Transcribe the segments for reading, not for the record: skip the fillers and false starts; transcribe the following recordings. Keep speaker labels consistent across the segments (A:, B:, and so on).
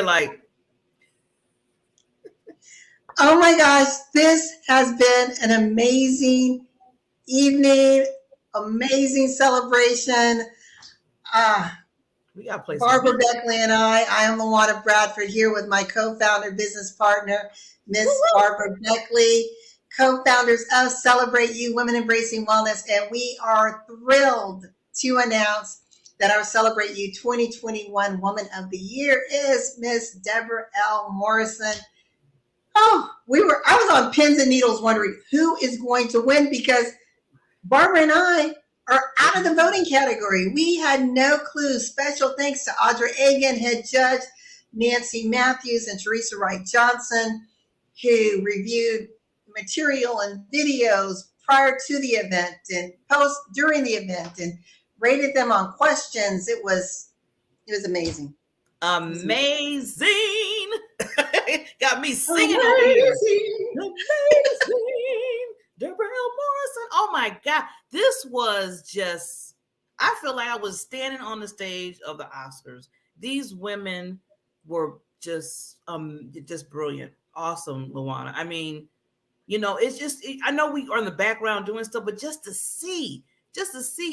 A: Like,
B: oh my gosh, this has been an amazing evening, amazing celebration. Ah,
A: we gotta play some
B: Barbara
A: music.
B: Beckley and I am Luana Bradford here with my co-founder, business partner,
A: Woo
B: Miss
A: woo.
B: Barbara Beckley, co-founders of Celebrate You, Women Embracing Wellness, and we are thrilled to announce that our Celebrate You 2021 Woman of the Year is Miss Deborah L. Morrison. Oh, I was on pins and needles wondering who is going to win because Barbara and I are out of the voting category. We had no clue. Special thanks to Audra Agan, head judge, Nancy Matthews, and Teresa Wright Johnson, who reviewed material and videos prior to the event and post during the event and rated them on questions. It was amazing. It was amazing.
A: Amazing. Got me singing over here.
B: Amazing.
A: Amazing. Deborah L. Morrison. Oh my God. This was just, I feel like I was standing on the stage of the Oscars. These women were just brilliant. Awesome, Luana. I mean, it's just, I know we are in the background doing stuff, but just to see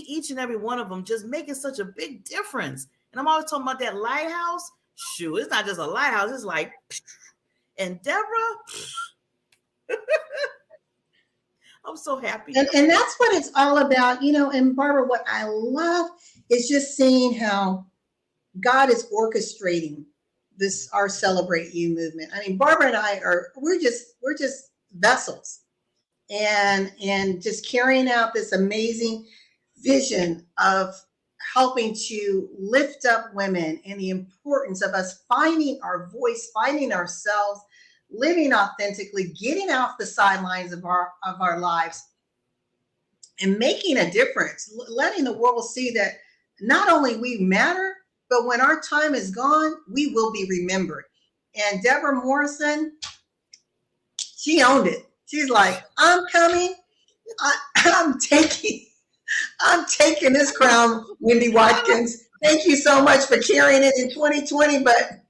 A: each and every one of them just making such a big difference. And I'm always talking about that lighthouse. Shoot, it's not just a lighthouse. It's like, and Deborah, I'm so happy.
B: And that's what it's all about, and Barbara, what I love is just seeing how God is orchestrating this our Celebrate You movement. I mean, Barbara and I we're just vessels and just carrying out this amazing vision of helping to lift up women and the importance of us finding our voice, finding ourselves, living authentically, getting off the sidelines of our lives and making a difference, letting the world see that not only we matter, but when our time is gone, we will be remembered. And Deborah Morrison, she owned it. She's like, I'm coming. I'm taking this crown, Wendy Watkins. Thank you so much for carrying it in 2020, but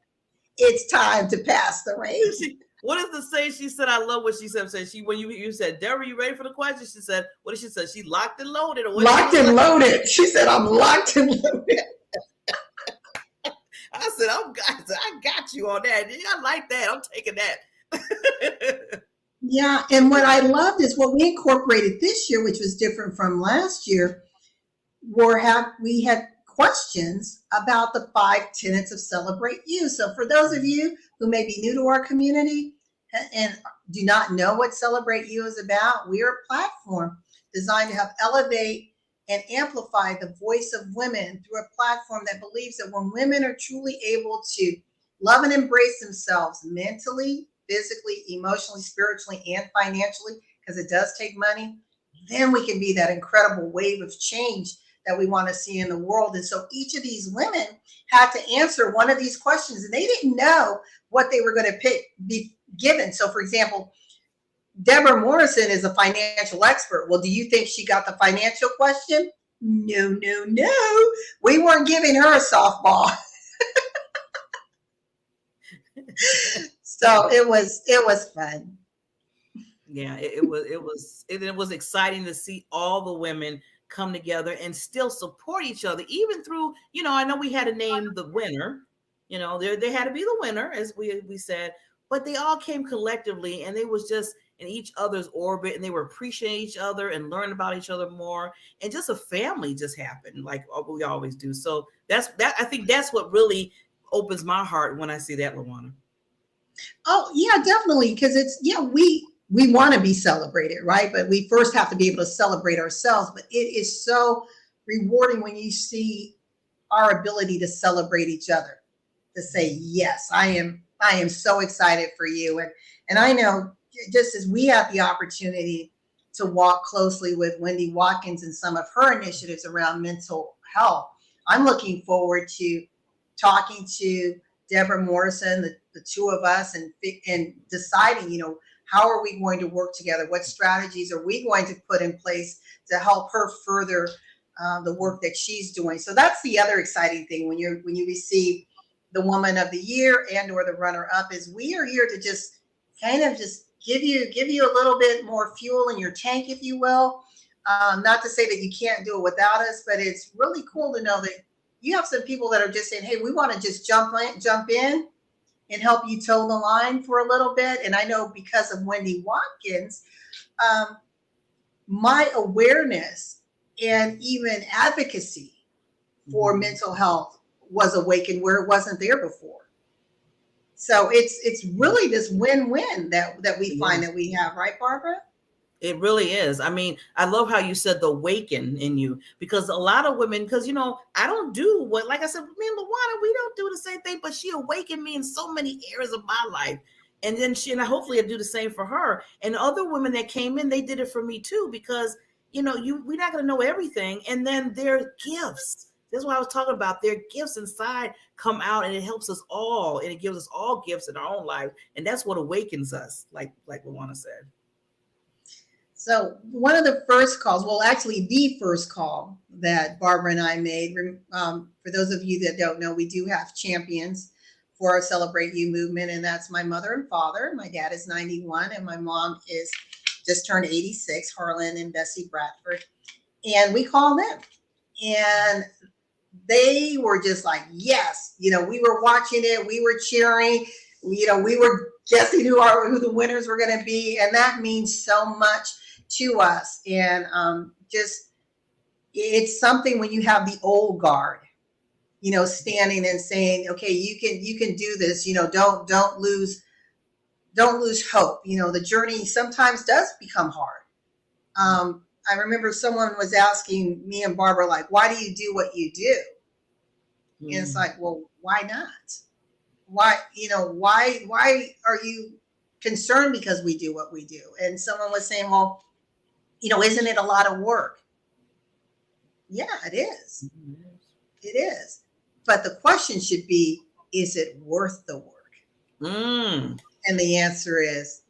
B: it's time to pass the reins.
A: What does the say? She said, I love what she said. She when you said, Deborah, you ready for the question? She said, what did she say? She locked and loaded. Or
B: locked and loaded. She said, I'm locked and loaded.
A: I said, I got you on that. I like that. I'm taking that.
B: Yeah, and what I loved is what we incorporated this year, which was different from last year, we had questions about the 5 tenets of Celebrate You. So for those of you who may be new to our community and do not know what Celebrate You is about, we are a platform designed to help elevate and amplify the voice of women through a platform that believes that when women are truly able to love and embrace themselves mentally, physically, emotionally, spiritually, and financially, because it does take money, then we can be that incredible wave of change that we want to see in the world. And so each of these women had to answer one of these questions, and they didn't know what they were going to be given. So, for example, Deborah Morrison is a financial expert. Well, do you think she got the financial question? No, no, no. We weren't giving her a softball. So it was fun.
A: Yeah, it was exciting to see all the women come together and still support each other, even through, I know we had to name the winner, they had to be the winner, as we said, but they all came collectively and they was just in each other's orbit and they were appreciating each other and learning about each other more, and just a family just happened like we always do. So I think that's what really opens my heart when I see that, Luana.
B: Oh yeah, definitely, because we want to be celebrated, right? But we first have to be able to celebrate ourselves. But it is so rewarding when you see our ability to celebrate each other, to say, yes, I am so excited for you. And I know, just as we have the opportunity to walk closely with Wendy Watkins and some of her initiatives around mental health, I'm looking forward to talking to Deborah Morrison, the two of us, and deciding, how are we going to work together? What strategies are we going to put in place to help her further the work that she's doing? So that's the other exciting thing when you receive the Woman of the Year and or the runner up, is we are here to just kind of just give you a little bit more fuel in your tank, if you will. Not to say that you can't do it without us, but it's really cool to know that you have some people that are just saying, hey, we want to just jump in and help you toe the line for a little bit. And I know because of Wendy Watkins, my awareness and even advocacy for mental health was awakened where it wasn't there before. So it's really this win-win that we find that we have, right, Barbara?
A: It really is. I mean, I love how you said the awaken in you, because a lot of women, because, I don't do what, like I said, me and Luana, we don't do the same thing, but she awakened me in so many areas of my life. And then hopefully I do the same for her. And other women that came in, they did it for me too, because, we're not going to know everything. And then their gifts. That's what I was talking about. Their gifts inside come out, and it helps us all. And it gives us all gifts in our own life. And that's what awakens us, like Luana said.
B: So one of the first calls, well, actually the first call that Barbara and I made, for those of you that don't know, we do have champions for our Celebrate You movement, and that's my mother and father. My dad is 91, and my mom is just turned 86, Harlan and Bessie Bradford. And we call them. And they were just like, yes, we were watching it, we were cheering, we were guessing who the winners were going to be. And that means so much to us. And it's something when you have the old guard, standing and saying, okay, you can do this, don't lose hope. The journey sometimes does become hard. I remember someone was asking me and Barbara, like, why do you do what you do? And it's like, well, why not? Why are you concerned because we do what we do? And someone was saying, well, isn't it a lot of work? Yeah, it is. It is. But the question should be, is it worth the work? And the answer is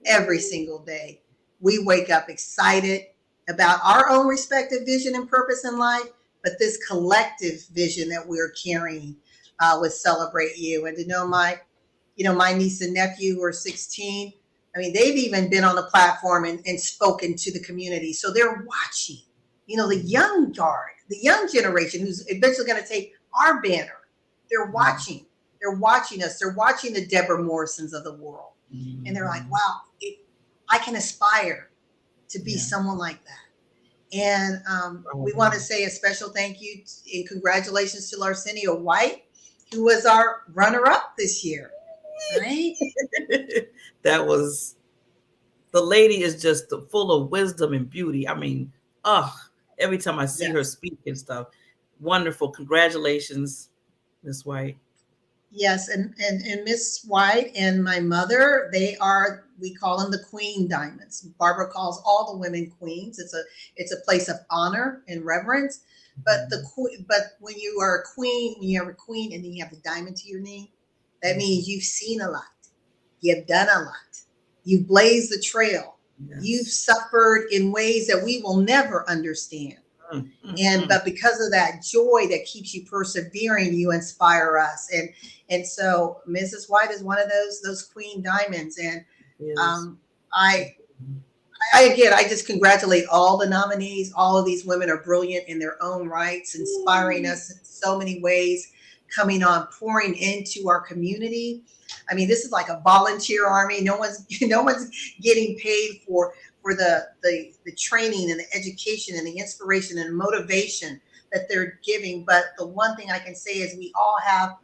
B: every single day. We wake up excited about our own respective vision and purpose in life, but this collective vision that we're carrying with Celebrate You. And to know my niece and nephew who are 16, I mean, they've even been on the platform and spoken to the community. So they're watching, the young guard, the young generation who's eventually going to take our banner. They're watching. They're watching us. They're watching the Deborah Morrisons of the world. And they're like, wow, I can aspire to be someone like that. And we want to say a special thank you and congratulations to Larcenia White, who was our runner-up this year. Right?
A: That was, the lady is just full of wisdom and beauty. I mean, every time I see her speak and stuff, wonderful. Congratulations, Miss White.
B: Yes, and Miss White and my mother, we call them the Queen Diamonds. Barbara calls all the women queens. It's a place of honor and reverence. But when you are a queen, when you have a queen and then you have the diamond to your name, that means you've seen a lot. You've done a lot. You've blazed the trail. Yes. You've suffered in ways that we will never understand. But because of that joy that keeps you persevering, you inspire us. And so Mrs. White is one of those Queen Diamonds. And I just congratulate all the nominees. All of these women are brilliant in their own rights, inspiring us in so many ways, coming on, pouring into our community. I mean, this is like a volunteer army. No one's getting paid for the training and the education and the inspiration and motivation that they're giving. But the one thing I can say is we all have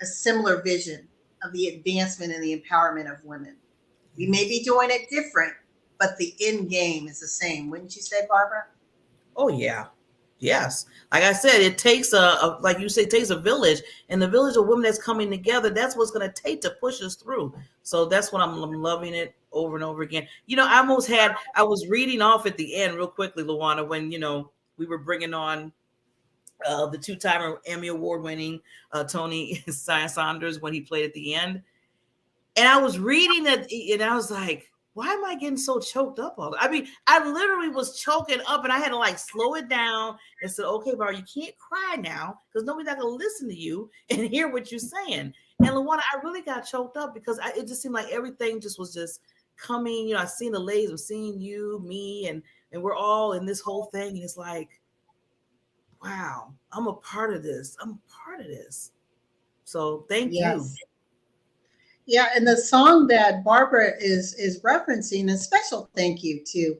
B: a similar vision of the advancement and the empowerment of women. We may be doing it different, but the end game is the same. Wouldn't you say, Barbara?
A: Oh, yeah. Yes. Like I said, it takes like you say, it takes a village, and the village of women that's coming together, that's what's going to take to push us through. So that's what I'm loving it over and over again. I was reading off at the end real quickly, Luana, when, we were bringing on the two-time Emmy Award winning Tony Saunders when he played at the end. And I was reading that, and I was like, why am I getting so choked up all I mean, I literally was choking up and I had to like slow it down and said, okay, Bar, you can't cry now because nobody's not gonna listen to you and hear what you're saying. And Luana, I really got choked up because it just seemed like everything just was just coming. You know, I seen the ladies, I'm seeing you, me, and we're all in this whole thing. And it's like, wow, I'm a part of this. I'm a part of this. So thank you.
B: Yes. Yeah, and the song that Barbara is referencing, a special thank you to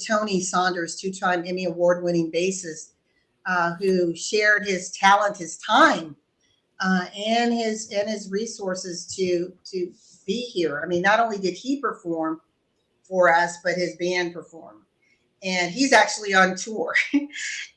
B: Tony Saunders, two-time Emmy award-winning bassist, who shared his talent, his time, and his resources to be here. I mean, not only did he perform for us, but his band performed, and he's actually on tour,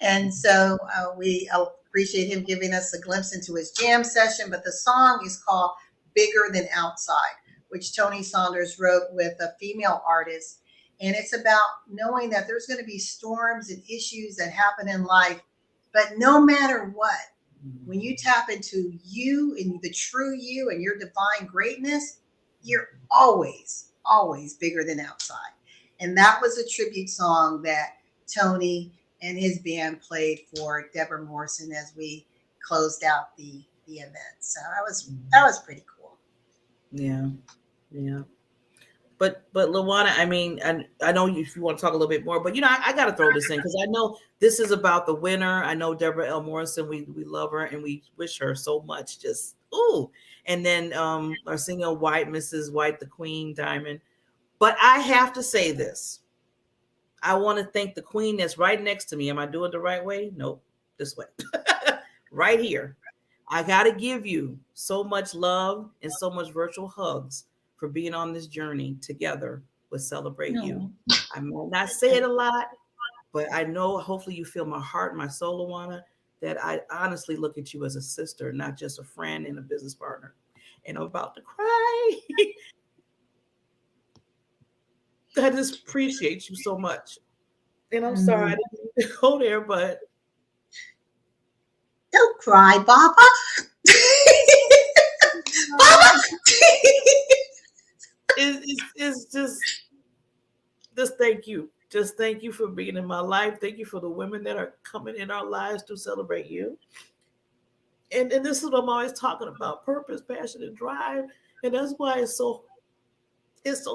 B: and so we appreciate him giving us a glimpse into his jam session. But the song is called Bigger Than Outside, which Tony Saunders wrote with a female artist. And it's about knowing that there's going to be storms and issues that happen in life. But no matter what, when you tap into you and the true you and your divine greatness, you're always, always bigger than outside. And that was a tribute song that Tony and his band played for Deborah Morrison as we closed out the event. So that was pretty cool.
A: Yeah. Yeah. But Luana, I mean, I know if you want to talk a little bit more, but I got to throw this in because I know this is about the winner. I know Deborah L. Morrison. We love her and we wish her so much. Just ooh, and then Arsenio White, Mrs. White, the Queen Diamond. But I have to say this. I want to thank the Queen that's right next to me. Am I doing it the right way? Nope, this way, right here. I got to give you so much love and so much virtual hugs for being on this journey together with Celebrate You. I might not say it a lot, but I know hopefully you feel my heart, my soul, Luana, that I honestly look at you as a sister, not just a friend and a business partner. And I'm about to cry. I just appreciate you so much. And I'm sorry I didn't go there, but
B: don't cry, Baba. Baba.
A: It's just thank you. Just thank you for being in my life. Thank you for the women that are coming in our lives to celebrate you. And this is what I'm always talking about: purpose, passion, and drive. And that's why it's so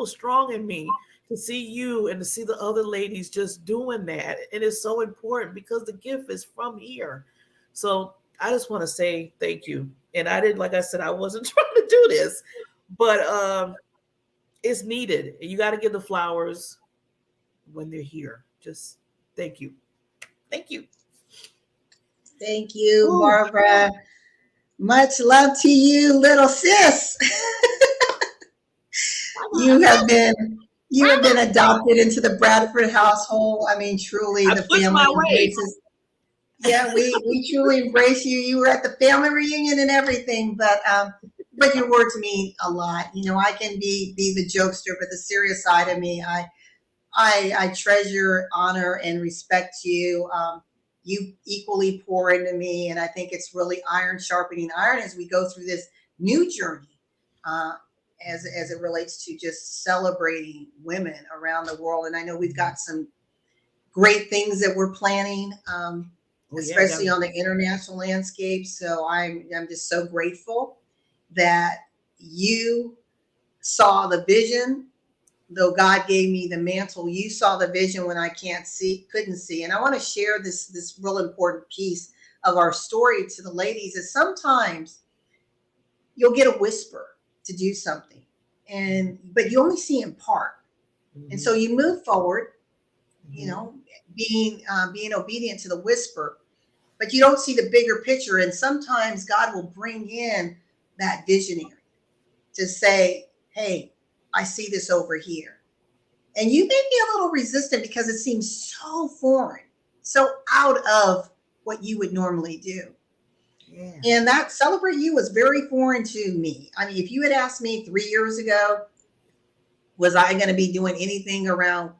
A: strong in me to see you and to see the other ladies just doing that. And it's so important because the gift is from here. So I just want to say thank you. And I didn't, like I said, I wasn't trying to do this, but it's needed. And you got to give the flowers when they're here. Just thank you. Thank you.
B: Thank you, Barbara. Much love to you, little sis. You have been adopted into the Bradford household. I mean, truly, the family embraces. Yeah, we truly embrace you. You were at the family reunion and everything, but your words mean a lot. I can be the jokester, but the serious side of me, I treasure, honor, and respect you. You equally pour into me, and I think it's really iron sharpening iron as we go through this new journey. As it relates to just celebrating women around the world. And I know we've got some great things that we're planning, especially on the international landscape. So I'm just so grateful that you saw the vision, though God gave me the mantle. You saw the vision when I couldn't see. And I want to share this real important piece of our story to the ladies is sometimes you'll get a whisper to do something, but you only see in part. And so you move forward, being obedient to the whisper, but you don't see the bigger picture. And sometimes God will bring in that visionary to say, hey, I see this over here. And you may be a little resistant because it seems so foreign, so out of what you would normally do. Yeah. And that Celebrate You was very foreign to me. I mean, if you had asked me 3 years ago, was I going to be doing anything around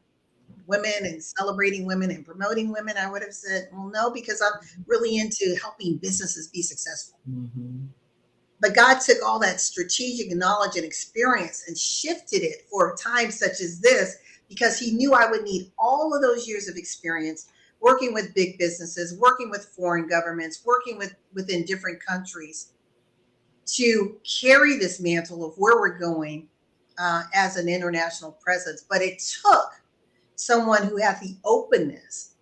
B: women and celebrating women and promoting women, I would have said, well, no, because I'm really into helping businesses be successful. Mm-hmm. But God took all that strategic knowledge and experience and shifted it for a time such as this, because he knew I would need all of those years of experience working with big businesses, working with foreign governments, working within different countries to carry this mantle of where we're going as an international presence. But it took someone who had the openness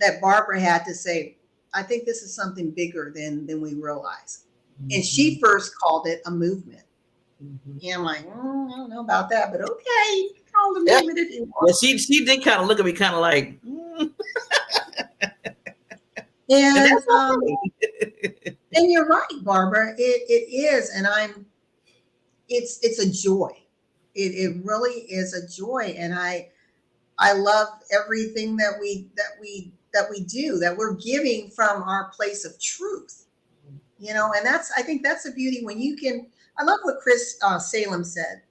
B: that Barbara had to say, I think this is something bigger than we realize. And she first called it a movement. And I'm like, I don't know about that, but okay, call it a movement if you want.
A: Yeah, she did kind of look at me kind of like,
B: And and you're right, Barbara. It is, and it's a joy. It really is a joy, and I love everything that we do, that we're giving from our place of truth. And I think that's the beauty when you can. I love what Chris Salem said,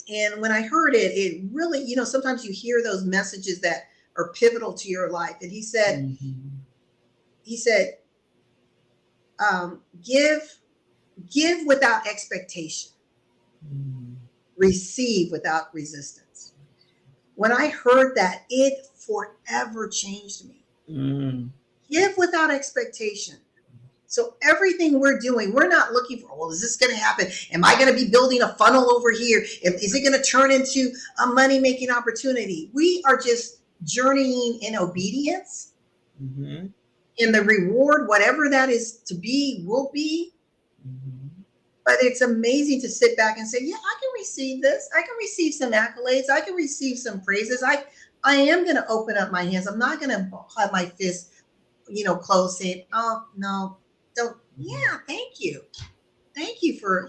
B: and when I heard it, it really, sometimes you hear those messages that are pivotal to your life, and he said. He said, give without expectation, receive without resistance. When I heard that, it forever changed me. Give without expectation. So everything we're doing, we're not looking for, well, is this going to happen? Am I going to be building a funnel over here? Is it going to turn into a money-making opportunity? We are just journeying in obedience. And the reward, whatever that is to be, will be. But it's amazing to sit back and say, yeah, I can receive this. I can receive some accolades. I can receive some praises. I am going to open up my hands. I'm not going to have my fist, closed, saying, oh, no, don't. Yeah, thank you. Thank you for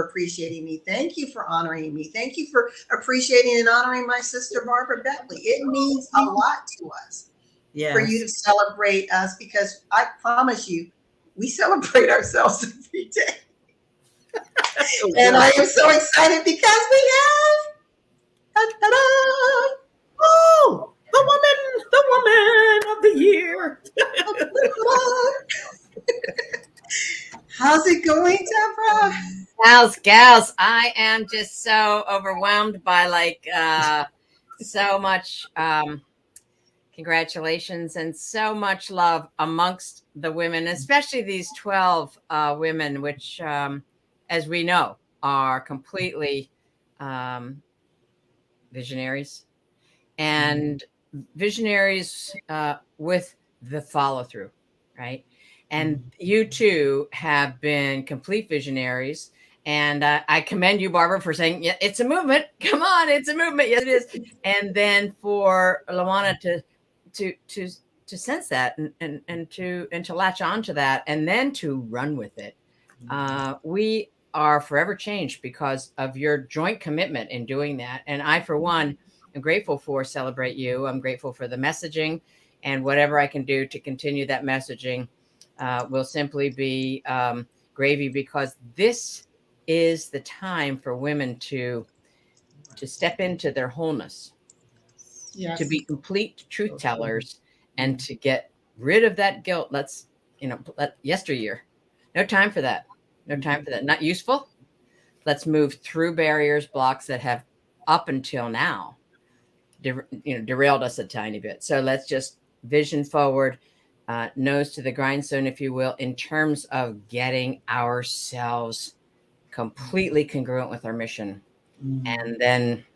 B: appreciating me. Thank you for honoring me. Thank you for appreciating and honoring my sister, Barbara Beckley. It means a lot to us. Yes. For you to celebrate us, because I promise you, we celebrate ourselves every day. And I am so excited because we have
A: the woman of the year.
B: How's it going, Deborah?
C: Gals, I am just so overwhelmed by so much congratulations and so much love amongst the women, especially these 12 women, which, as we know, are completely visionaries and visionaries with the follow through, right? And you two have been complete visionaries. And I commend you, Barbara, for saying, yeah, it's a movement. Come on, it's a movement. Yes, it is. And then for Lawana to sense that and to latch on to that and then to run with it. We are forever changed because of your joint commitment in doing that. And I, for one, am grateful for Celebrate You. I'm grateful for the messaging, and whatever I can do to continue that messaging will simply be gravy, because this is the time for women to step into their wholeness. Yes. To be complete truth tellers and to get rid of that guilt. Yesteryear. No time for that. No time for that. Not useful. Let's move through barriers, blocks that have up until now, derailed us a tiny bit. So let's just vision forward, nose to the grindstone, if you will, in terms of getting ourselves completely congruent with our mission. And then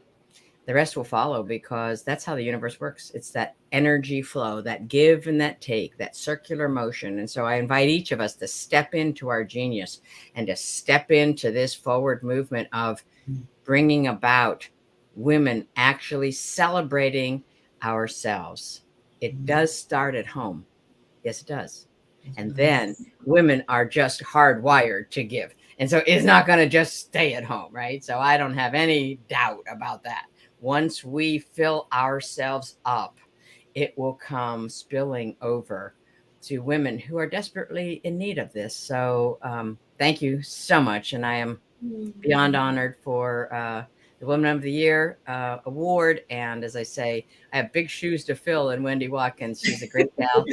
C: the rest will follow, because that's how the universe works. It's that energy flow, that give and that take, that circular motion. And so I invite each of us to step into our genius and to step into this forward movement of bringing about women actually celebrating ourselves. It does start at home. Yes, it does. And then women are just hardwired to give. And so it's not going to just stay at home, right? So I don't have any doubt about that. Once we fill ourselves up, it will come spilling over to women who are desperately in need of this. So thank you so much. And I am beyond honored for the Woman of the Year award. And as I say, I have big shoes to fill in Wendy Watkins. She's a great gal.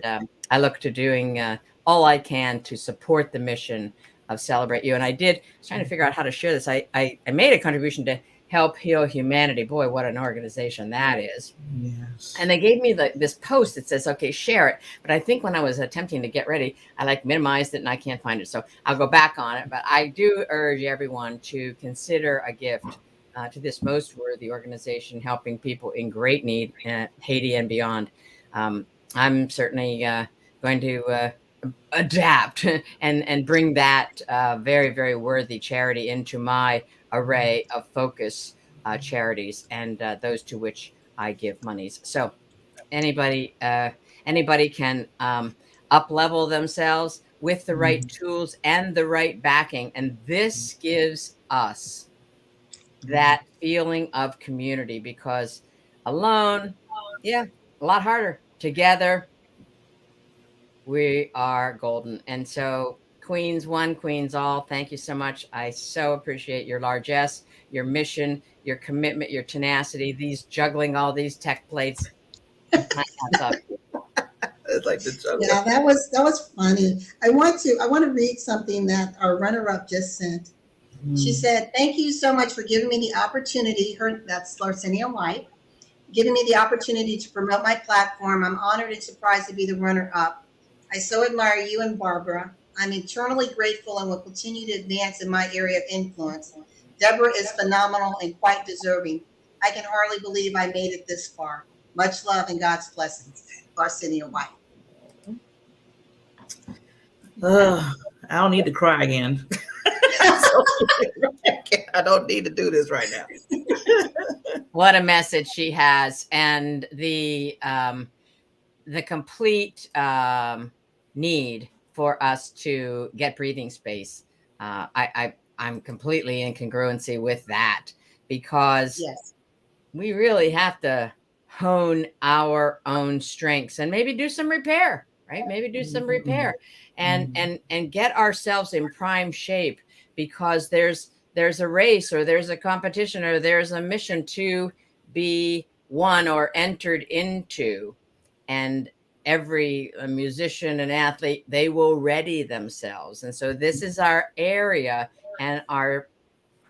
C: And I look to doing all I can to support the mission of Celebrate You. And I was trying to figure out how to share this. I made a contribution to Help Heal Humanity. Boy, what an organization that is.
A: Yes.
C: And they gave me this post that says, okay, share it. But I think when I was attempting to get ready, I minimized it and I can't find it. So I'll go back on it. But I do urge everyone to consider a gift to this most worthy organization, helping people in great need in Haiti and beyond. I'm certainly going to adapt and bring that very, very worthy charity into my array of focus charities and those to which I give monies. So anybody can up level themselves with the right tools and the right backing. And this gives us that feeling of community, because alone, yeah, a lot harder. Together, we are golden. And so Queens One, Queens All, thank you so much. I so appreciate your largesse, your mission, your commitment, your tenacity, juggling all these tech plates.
A: It's like the juggler.
B: Yeah, that was funny. I want to read something that our runner-up just sent. She said, "Thank you so much for giving me the opportunity." That's Larcenia White. "Giving me the opportunity to promote my platform. I'm honored and surprised to be the runner-up. I so admire you and Barbara. I'm eternally grateful and will continue to advance in my area of influence. Deborah is phenomenal and quite deserving. I can hardly believe I made it this far. Much love and God's blessings." Larcenia White.
A: I don't need to cry again. I don't need to do this right now.
C: What a message she has, and the complete need for us to get breathing space. I'm completely in congruency with that, because
B: Yes.
C: we really have to hone our own strengths and maybe do some repair, right? Maybe do some repair and get ourselves in prime shape, because there's a race, or there's a competition, or there's a mission to be won or entered into. And every musician and athlete, they will ready themselves. And so this is our area and our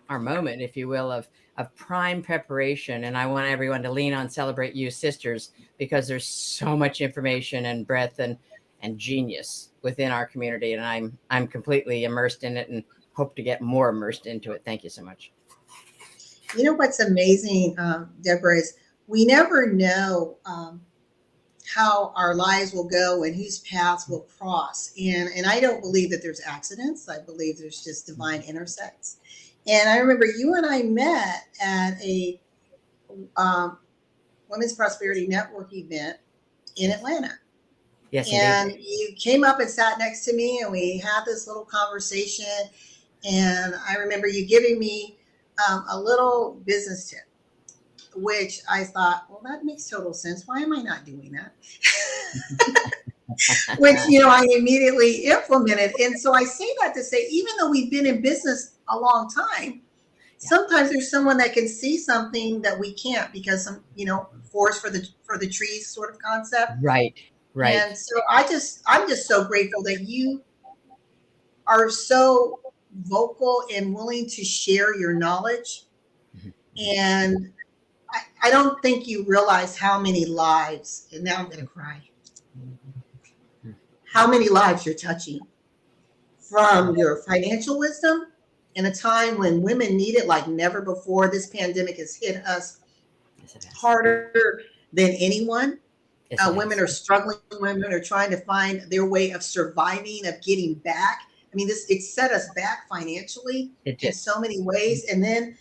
C: moment, if you will, of prime preparation. And I want everyone to lean on Celebrate You Sisters, because there's so much information and breadth and genius within our community. And I'm completely immersed in it and hope to get more immersed into it. Thank you so much.
B: You know what's amazing, Deborah, is we never know how our lives will go and whose paths will cross. And I don't believe that there's accidents. I believe there's just divine intersects. And I remember you and I met at a Women's Prosperity Network event in Atlanta.
C: Yes,
B: and
C: indeed.
B: You came up and sat next to me, and we had this little conversation. And I remember you giving me a little business tip, which I thought, well, that makes total sense. Why am I not doing that? Which, I immediately implemented. And so I say that to say, even though we've been in business a long time, sometimes there's someone that can see something that we can't, because forest for the trees sort of concept.
C: Right.
B: And so I'm just so grateful that you are so vocal and willing to share your knowledge. And I don't think you realize how many lives, and now I'm going to cry, how many lives you're touching from your financial wisdom in a time when women need it like never before. This pandemic has hit us harder than anyone. Women are struggling. Women are trying to find their way of surviving, of getting back. I mean, it set us back financially in so many ways. And then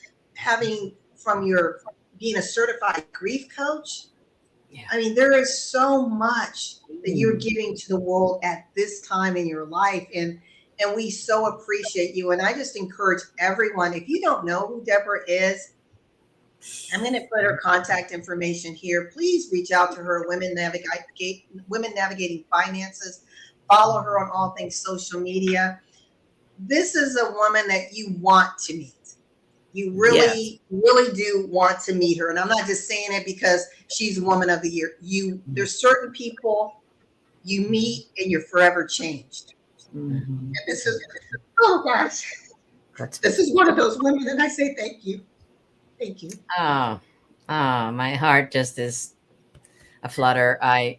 B: being a certified grief coach. Yeah. I mean, there is so much that you're giving to the world at this time in your life. And we so appreciate you. And I just encourage everyone, if you don't know who Deborah is, I'm going to put her contact information here. Please reach out to her, Women Navigating Finances. Follow her on all things social media. This is a woman that you want to meet. You really, really do want to meet her. And I'm not just saying it because she's Woman of the Year. There's certain people you meet and you're forever changed.
A: Mhm.
B: And this is, oh gosh, this is one of those women that I say thank you. Thank you.
C: Oh, my heart just is a flutter.
B: I'm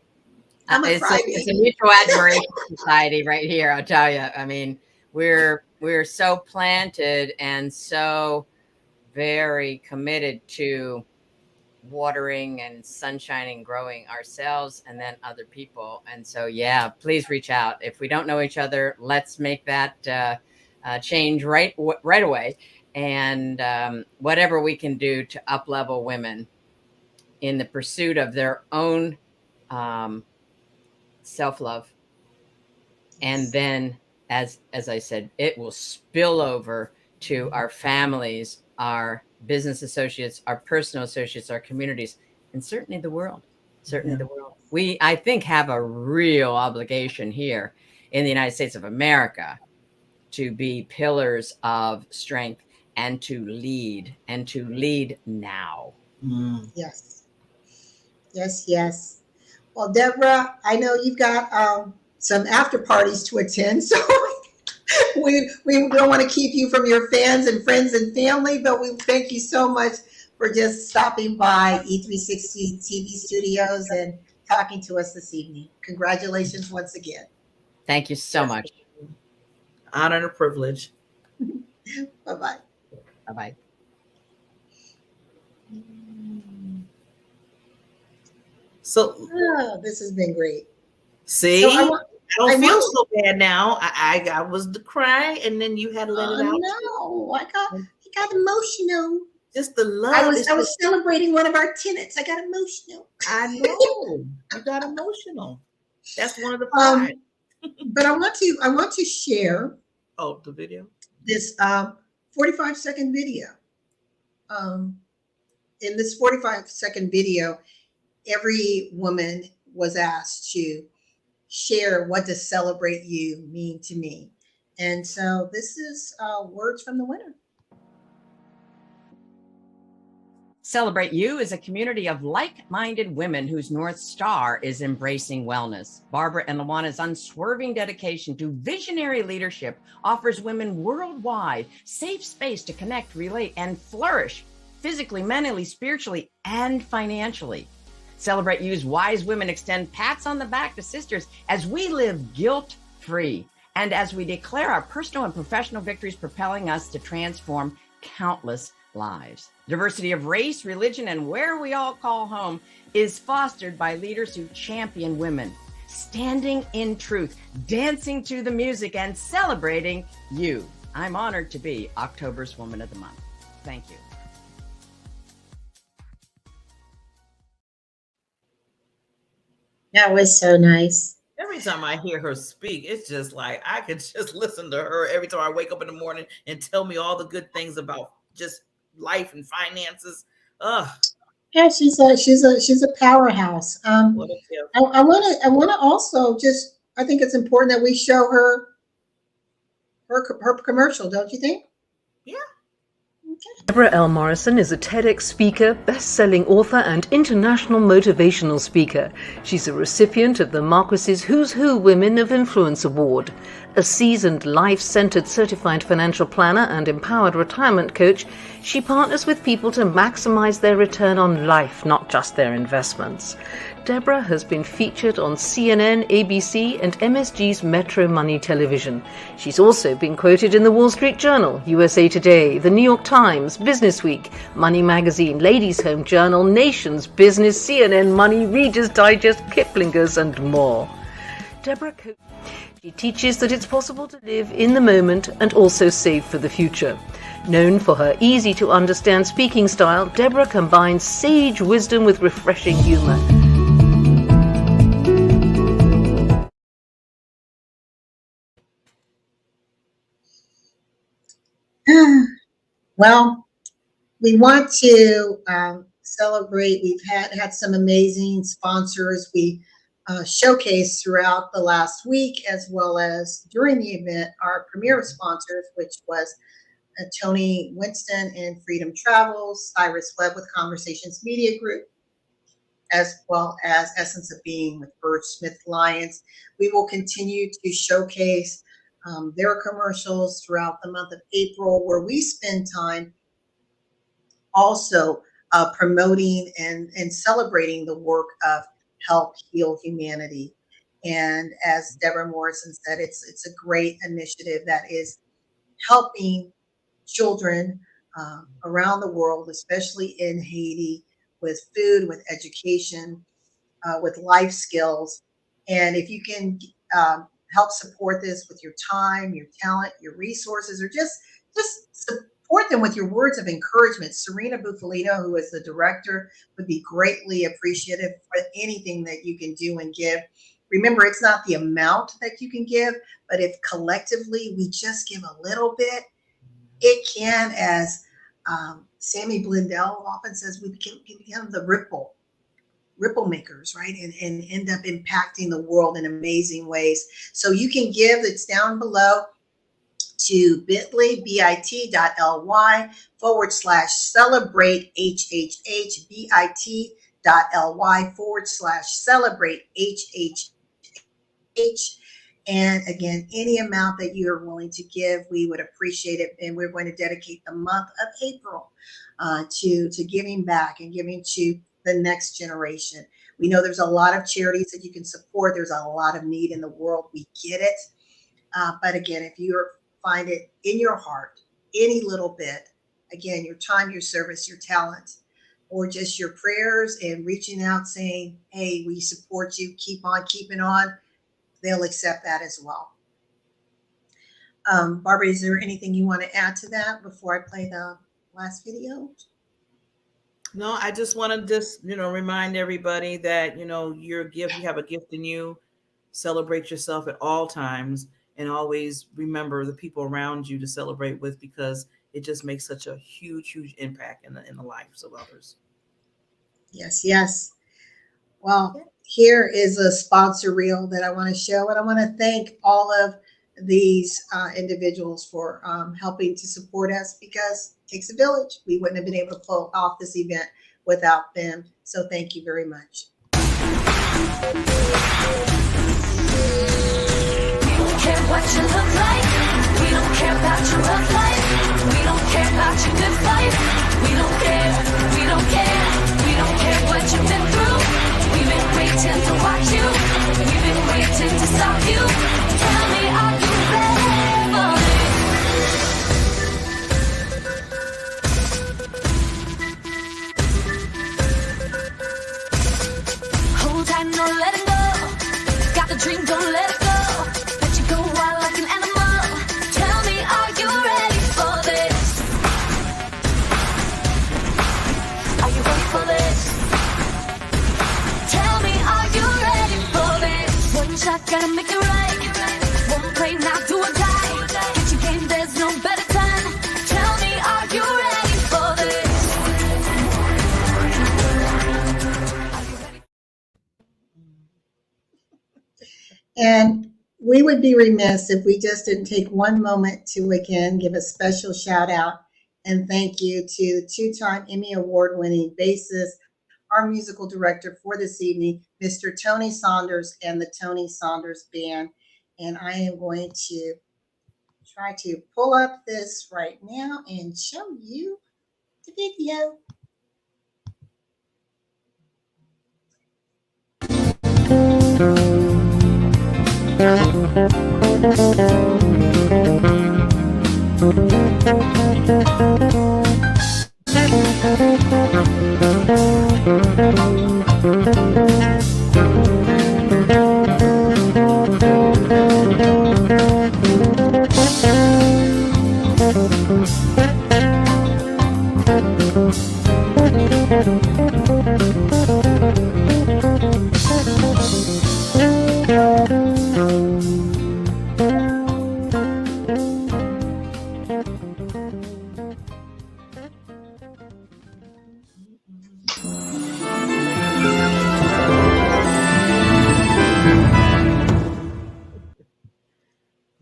B: a
C: It's
B: crybaby.
C: a mutual admiration society right here. I'll tell you. I mean, we're so planted and so very committed to watering and sunshining, growing ourselves and then other people. And so, yeah, please reach out. If we don't know each other, let's make that change right away. And whatever we can do to up level women in the pursuit of their own um, self love, and then as I said, it will spill over to our families, our business associates, our personal associates, our communities, and certainly the world. Certainly the world. We, I think, have a real obligation here in the United States of America to be pillars of strength and to lead now.
B: Yes. Yes, yes. Well, Deborah, I know you've got some after parties to attend, so we don't want to keep you from your fans and friends and family, but we thank you so much for just stopping by E360 TV studios and talking to us this evening. Congratulations once again.
C: Thank you so much.
A: Honor and a privilege.
B: Bye-bye.
C: Bye-bye.
A: So
B: this has been great.
A: see,
B: So
A: I don't feel
B: want-
A: so bad now. I was the cry, and then you had to let it out.
B: No, I got emotional.
A: Just the love.
B: I was celebrating one of our tenants. I got emotional.
A: I know you got emotional. That's one of the pride.
B: But I want to share.
A: Oh, the video.
B: This 45-second video. In this 45-second video, every woman was asked to share what does celebrate you mean to me. And so this is words from the winner.
C: Celebrate You is a community of like-minded women whose North Star is embracing wellness. Barbara and Luana's unswerving dedication to visionary leadership offers women worldwide safe space to connect, relate, and flourish physically, mentally, spiritually, and financially. Celebrate You's wise women extend pats on the back to sisters as we live guilt-free and as we declare our personal and professional victories, propelling us to transform countless lives. Diversity of race, religion, and where we all call home is fostered by leaders who champion women, standing in truth, dancing to the music, and celebrating you. I'm honored to be October's Woman of the Month. Thank you.
B: That was so nice.
A: Every time I hear her speak, it's just like I could just listen to her every time I wake up in the morning and tell me all the good things about just life and finances. Ugh.
B: Yeah, she's a powerhouse.
A: What a gift.
B: I want to also just, I think it's important that we show her commercial, don't you think?
A: Yeah.
D: Deborah L. Morrison is a TEDx speaker, best-selling author, and international motivational speaker. She's a recipient of the Marquis's Who's Who Women of Influence Award. A seasoned, life-centered certified financial planner and empowered retirement coach, she partners with people to maximize their return on life, not just their investments. Deborah has been featured on CNN, ABC, and MSG's Metro Money Television. She's also been quoted in the Wall Street Journal, USA Today, the New York Times, Business Week, Money Magazine, Ladies' Home Journal, Nations, Business, CNN, Money, Reader's Digest, Kiplinger's, and more. Deborah she teaches that it's possible to live in the moment and also save for the future. Known for her easy-to-understand speaking style, Deborah combines sage wisdom with refreshing humor.
B: Well, we want to celebrate. We've had some amazing sponsors. We showcased throughout the last week, as well as during the event, our premier sponsors, which was Tony Winston and Freedom Travels, Cyrus Webb with Conversations Media Group, as well as Essence of Being with Birch Smith Lyons. We will continue to showcase their commercials throughout the month of April, where we spend time also promoting and celebrating the work of Help Heal Humanity. And as Deborah Morrison said, it's a great initiative that is helping children around the world, especially in Haiti, with food, with education, with life skills. And if you can help support this with your time, your talent, your resources, or just support them with your words of encouragement. Serena Bufalino, who is the director, would be greatly appreciative for anything that you can do and give. Remember, it's not the amount that you can give, but if collectively we just give a little bit, it can, as Sammy Blindell often says, we can become the ripple makers, right? And end up impacting the world in amazing ways. So you can give, it's down below, to bit.ly/celebrate HHH, bit.ly/celebrate HHH. And again, any amount that you are willing to give, we would appreciate it. And we're going to dedicate the month of April to giving back and giving to the next generation. We know there's a lot of charities that you can support. There's a lot of need in the world. We get it. But again, if you find it in your heart, any little bit, again, your time, your service, your talent, or just your prayers and reaching out saying, hey, we support you, keep on keeping on, they'll accept that as well. Barbara, is there anything you want to add to that before I play the last video?
A: No, I just want to remind everybody that, your gift, you have a gift in you. Celebrate yourself at all times, and always remember the people around you to celebrate with, because it just makes such a huge, huge impact in the lives of others.
B: Yes, yes. Well, here is a sponsor reel that I want to show, and I want to thank all of these individuals for helping to support us, because it takes a village. We wouldn't have been able to pull off this event without them. So thank you very much.
E: Care what you look like. We don't care about your rough life. We don't care about your good fight. We don't care. We don't care. We don't care what you've been through. We've been waiting to watch you. We've been waiting to stop you. Tell me, are you ready for this? Hold tight, no letting go. Got the dream, don't let it go. Go wild like an animal. Tell me, are you ready for this? Are you ready for this? Tell me, are you ready for this? One shot, gotta make it right. One play, now do or die. Get your game, there's no better time. Tell me, are you ready for this? Are you ready?
B: And we would be remiss if we just didn't take one moment to again give a special shout out and thank you to the two-time Emmy Award-winning bassist, our musical director for this evening, Mr. Tony Saunders and the Tony Saunders Band. And I am going to try to pull up this right now and show you the video.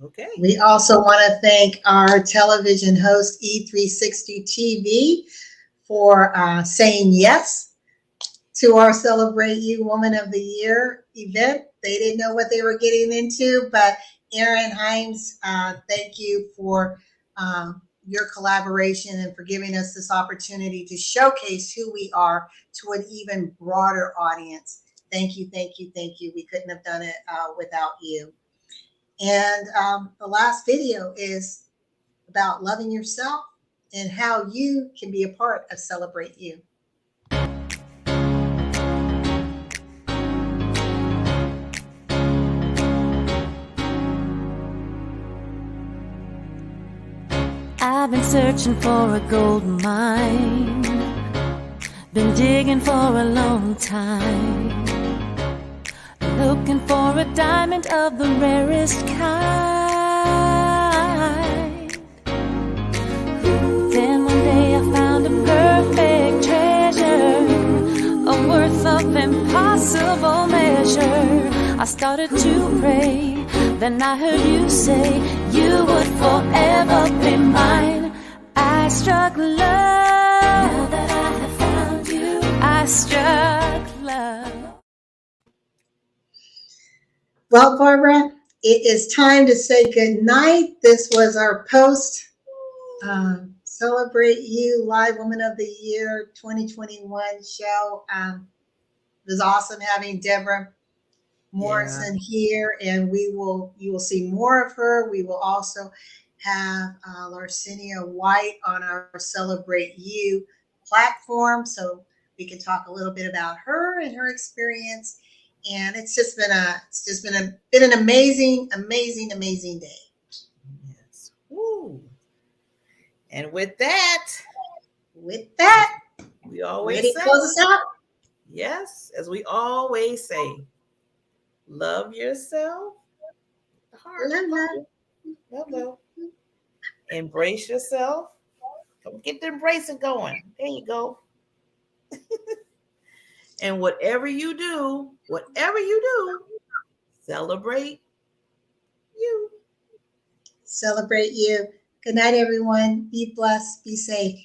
A: Okay.
B: We also want to thank our television host, E360 TV, for saying yes to our Celebrate You Woman of the Year event. They didn't know what they were getting into, but Erin Himes, thank you for your collaboration and for giving us this opportunity to showcase who we are to an even broader audience. Thank you, thank you, thank you. We couldn't have done it without you. And the last video is about loving yourself and how you can be a part of Celebrate You.
E: I've been searching for a gold mine, been digging for a long time, looking for a diamond of the rarest kind. Then one day I found a perfect treasure, a worth of impossible measure. I started to pray, then I heard you say you would forever be mine. I struck love. Now that I have found you, I struck love.
B: Well, Barbara, it is time to say good night. This was our post Celebrate You Live Woman of the Year 2021 show. It was awesome having Deborah Morrison here, and you will see more of her. We will also have Larcinia White on our Celebrate You platform, so we can talk a little bit about her and her experience. And it's just been an amazing day.
A: Yes. Woo. And with that, we always
B: ready to
A: say,
B: close us out?
A: yes, as we always say, love yourself. Love. Embrace yourself. Come get the embracing going. There you go. And whatever you do, celebrate you.
B: Celebrate you. Good night, everyone. Be blessed. Be safe.